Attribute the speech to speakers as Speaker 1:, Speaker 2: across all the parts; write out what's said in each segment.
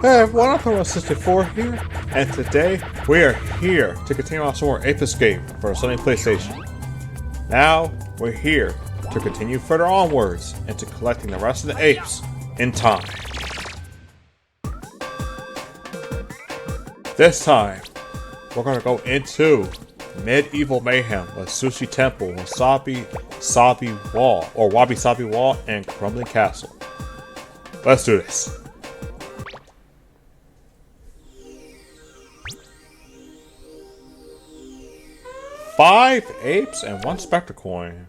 Speaker 1: Hey everyone, I'm Professor 64 here, and today we are here to continue on some more Ape Escape for Sony PlayStation. Now, we're here to continue further onwards into collecting the rest of the apes in time. This time, we're going to go into Medieval Mayhem with Sushi Temple, Wabi Sabi Wall, and Crumbling Castle. Let's do this. Five apes and one Specter coin.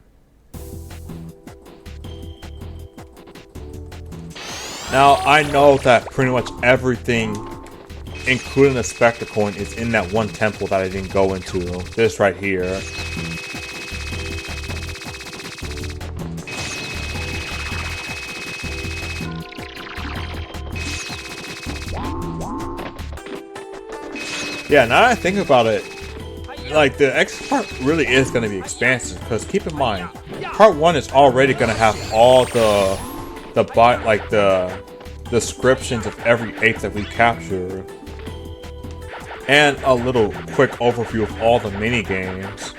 Speaker 1: Now, I know that pretty much everything, including the Specter coin, is in that one temple that I didn't go into. This right here. Yeah, now that I think about it, like, the X part really is going to be expansive, because keep in mind, part 1 is already going to have all the descriptions of every ape that we capture, and a little quick overview of all the mini games.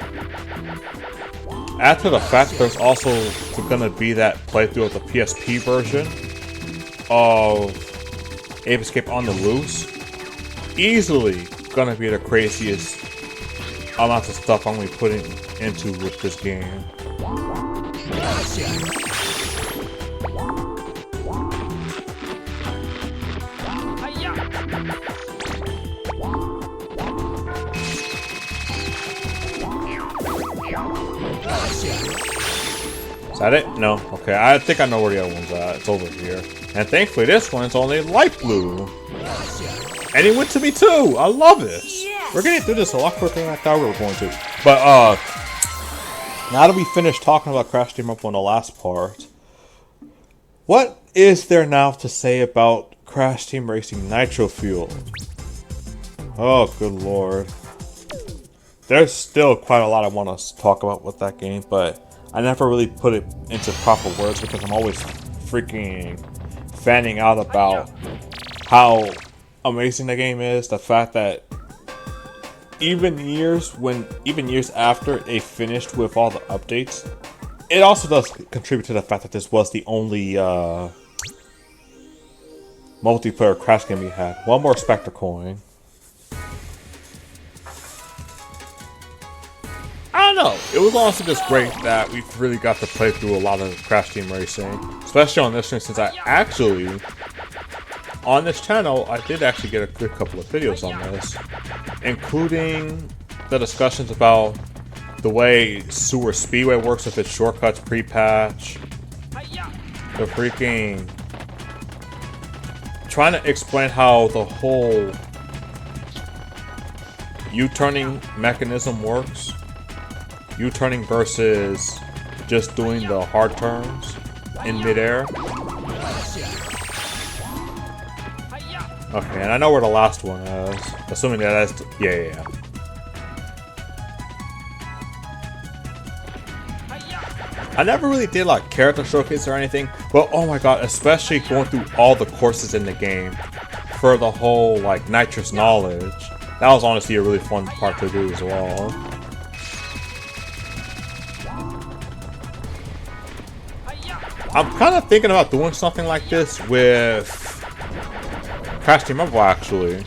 Speaker 1: Add to the fact that there's also going to be that playthrough of the PSP version of Ape Escape on the Loose. Easily going to be the craziest amounts of stuff I'm going to be putting into with this game. Is that it? No? Okay, I think I know where the other one's at. It's over here. And thankfully this one's only light blue. And it went to me too! I love this! Yes. We're getting through this a lot quicker than I thought we were going to. But, now that we finished talking about Crash Team Racing on the last part, what is there now to say about Crash Team Racing Nitro-Fueled? Oh, good lord. There's still quite a lot I want to talk about with that game, but I never really put it into proper words because I'm always freaking fanning out about how amazing the game is. The fact that even years after it finished with all the updates, it also does contribute to the fact that this was the only multiplayer Crash game we had. One more Specter coin. I don't know. It was honestly just great that we really got to play through a lot of Crash Team Racing, especially on this one, since I actually, on this channel, I did actually get a good couple of videos on this, including the discussions about the way Sewer Speedway works with its shortcuts pre-patch, the freaking trying to explain how the whole U-turning mechanism works, U-turning versus just doing the hard turns in midair. Okay, and I know where the last one is. Assuming that's... Yeah. I never really did like character showcase or anything, but oh my god, especially going through all the courses in the game for the whole like nitrous knowledge. That was honestly a really fun part to do as well. I'm kind of thinking about doing something like this with Crash Team Rumble, actually.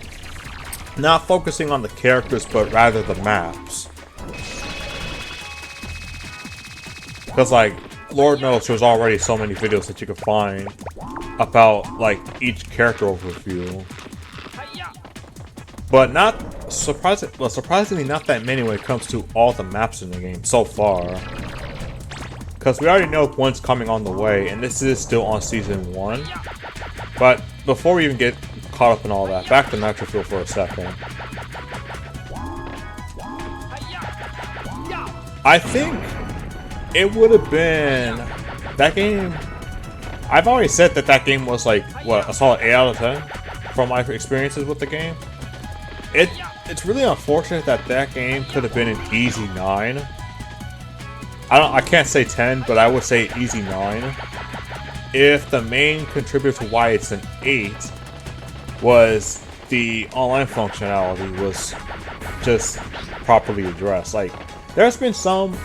Speaker 1: Not focusing on the characters, but rather the maps. Because, like, Lord knows there's already so many videos that you can find about, like, each character overview. But not surprisingly not that many when it comes to all the maps in the game so far. Because we already know one's coming on the way, and this is still on Season 1. But before we even get caught up in all that, back to Nitro-Fueled for a second. I think it would have been... That game... I've always said that game was like, what, a solid 8 out of 10 from my experiences with the game. It's really unfortunate that game could have been an easy 9. I can't say 10, but I would say easy 9. If the main contributor to why it's an 8 was the online functionality was just properly addressed. Like, there's been some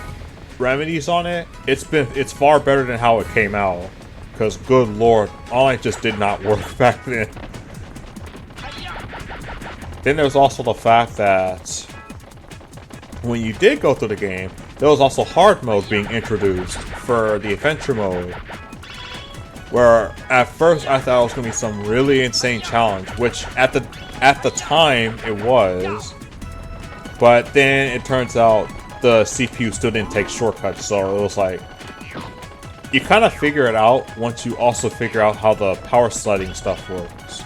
Speaker 1: remedies on it. It's far better than how it came out. Because good lord, online just did not work back then. Then there's also the fact that when you did go through the game, there was also hard mode being introduced for the adventure mode. Where at first I thought it was gonna be some really insane challenge, which at the time it was. But then it turns out the CPU still didn't take shortcuts, so it was like you kind of figure it out once you also figure out how the power sliding stuff works.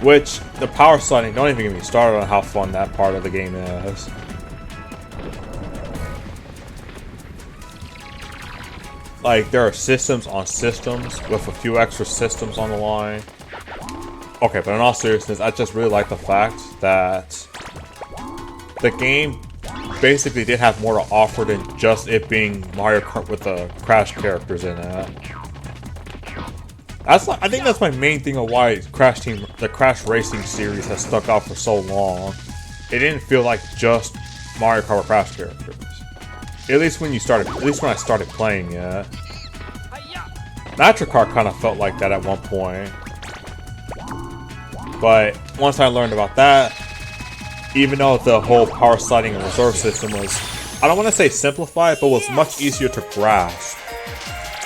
Speaker 1: Which, the power sliding, don't even get me started on how fun that part of the game is. Like, there are systems on systems with a few extra systems on the line. Okay, but in all seriousness, I just really like the fact that the game basically did have more to offer than just it being Mario Kart with the Crash characters in it. I think that's my main thing of why the Crash Racing series has stuck out for so long. It didn't feel like just Mario Kart with Crash characters. At least when I started playing it. Nitro Kart kind of felt like that at one point. But once I learned about that, even though the whole power sliding and reserve system was, I don't want to say simplified, but was much easier to grasp,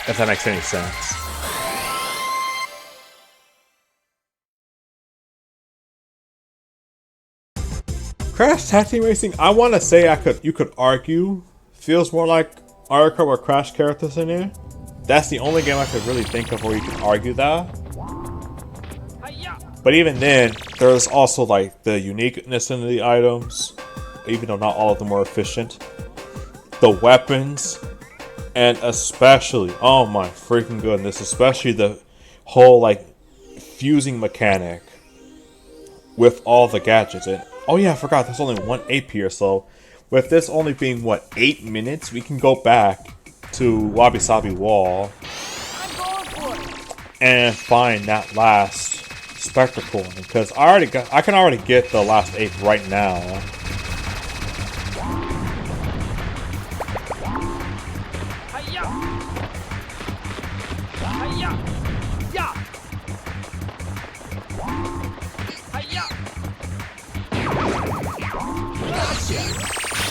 Speaker 1: if that makes any sense. Crash Team Racing, I want to say you could argue, feels more like Mario Kart with Crash characters in there. That's the only game I could really think of where you can argue that. But even then, there's also like the uniqueness in the items, even though not all of them were efficient. The weapons, and especially, oh my freaking goodness, especially the whole like fusing mechanic with all the gadgets. And oh yeah, I forgot there's only one ape here, so with this only being what, 8 minutes, we can go back to Wabi Sabi Wall and find that last Specter coin, because I can already get the last ape right now.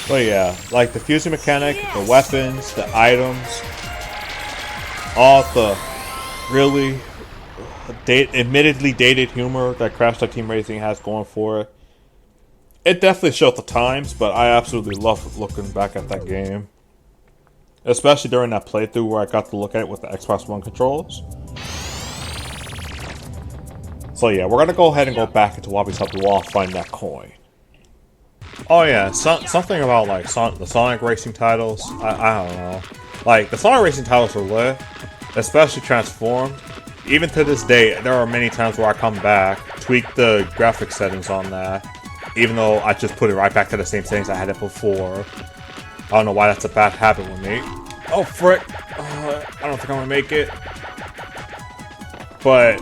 Speaker 1: But yeah, like the fusing mechanic, the weapons, the items, all the really admittedly dated humor that Crash Team Racing has going for it. It definitely showed the times, but I absolutely love looking back at that game. Especially during that playthrough where I got to look at it with the Xbox One controls. So yeah, we're gonna go ahead and go back into Wabi Sabi Wall and find that coin. Oh yeah, something about like the Sonic Racing titles, I don't know. Like, the Sonic Racing titles are lit, especially Transformed. Even to this day, there are many times where I come back, tweak the graphic settings on that, even though I just put it right back to the same settings I had it before. I don't know why that's a bad habit with me. Oh frick, I don't think I'm gonna make it. But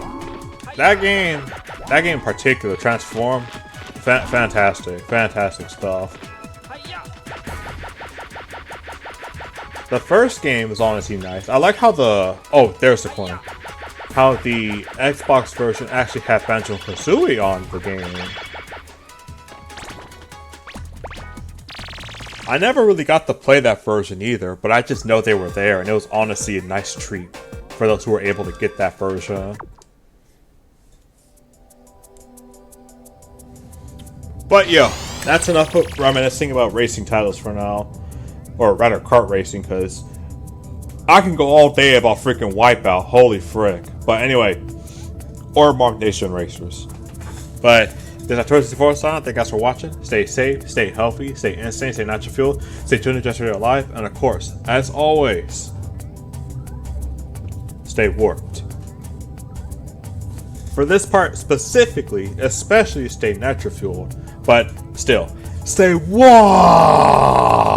Speaker 1: that game in particular, Transformed, fantastic stuff. The first game is honestly nice. I like how there's the coin. How the Xbox version actually had Banjo-Kazooie on the game. I never really got to play that version either, but I just know they were there, and it was honestly a nice treat for those who were able to get that version. But yo, that's enough of reminiscing about racing titles for now. Or rather, kart racing, because I can go all day about freaking Wipeout, holy frick. But anyway, or Mark Nation Racers. But this is Towards the Forest Sign. Thank you guys for watching. Stay safe, stay healthy, stay insane, stay Nitro-Fueled, stay tuned to Just Real Life, and of course, as always, stay warped. For this part specifically, especially stay Nitro-Fueled, but still, stay warped!